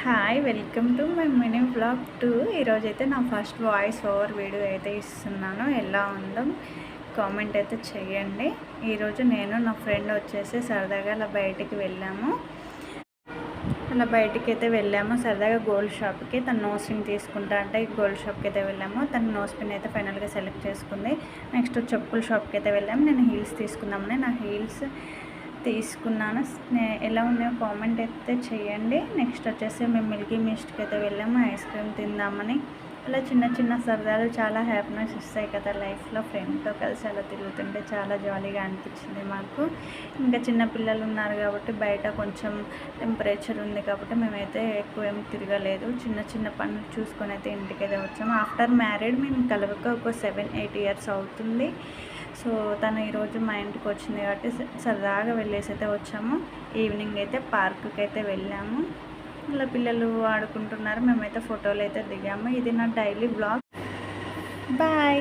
Hi welcome to my mini vlog 2. ఈరోజైతే నా first voice over video అయితే ఇస్తున్నాను. ఎలా ఉందో కామెంట్ అయితే చేయండి. ఈరోజు నేను నా ఫ్రెండ్ వచ్చేసి సరదాగా అలా బయటికి వెళ్ళాము. సరదాగా గోల్డ్ షాప్కి తను నోస్ రింగ్ తీసుకుంటా అంటే గోల్డ్ షాప్కి అయితే వెళ్ళాము. తను నోస్ పిన్ అయితే ఫైనల్గా సెలెక్ట్ చేసుకుంది. నెక్స్ట్ చెప్పుల షాప్కి అయితే వెళ్ళాము. నేను హీల్స్ తీసుకుందామని నా హీల్స్ తీసుకున్నాను. ఎలా ఉన్నాయో కామెంట్ అయితే చేయండి. నెక్స్ట్ వచ్చేసి మేము మిల్కీ మిస్ట్కి అయితే వెళ్ళాము ఐస్ క్రీమ్ తిందామని. అలా చిన్న చిన్న సరదాలు చాలా హ్యాపీనెస్ ఇస్తాయి కదా లైఫ్లో. ఫ్రెండ్తో కలిసి అలా తిరుగుతుంటే చాలా జాలీగా అనిపించింది మాకు. ఇంకా చిన్న పిల్లలు ఉన్నారు కాబట్టి బయట కొంచెం టెంపరేచర్ ఉంది కాబట్టి మేమైతే ఎక్కువ ఏం తిరగలేదు. చిన్న చిన్న పనులు చూసుకొని అయితే ఇంటికైతే వచ్చాము. ఆఫ్టర్ మ్యారీడ్ మేము కలవక ఒక 7-8 ఇయర్స్ అవుతుంది. సో తను ఈరోజు మా ఇంటికి వచ్చింది కాబట్టి సరదాగా వెళ్ళేసి అయితే వచ్చాము. ఈవినింగ్ అయితే పార్కుకి అయితే వెళ్ళాము. ఇలా పిల్లలు ఆడుకుంటున్నారు, మేమైతే ఫోటోలు అయితే దిగాము. ఇది నా డైలీ బ్లాగ్. బాయ్.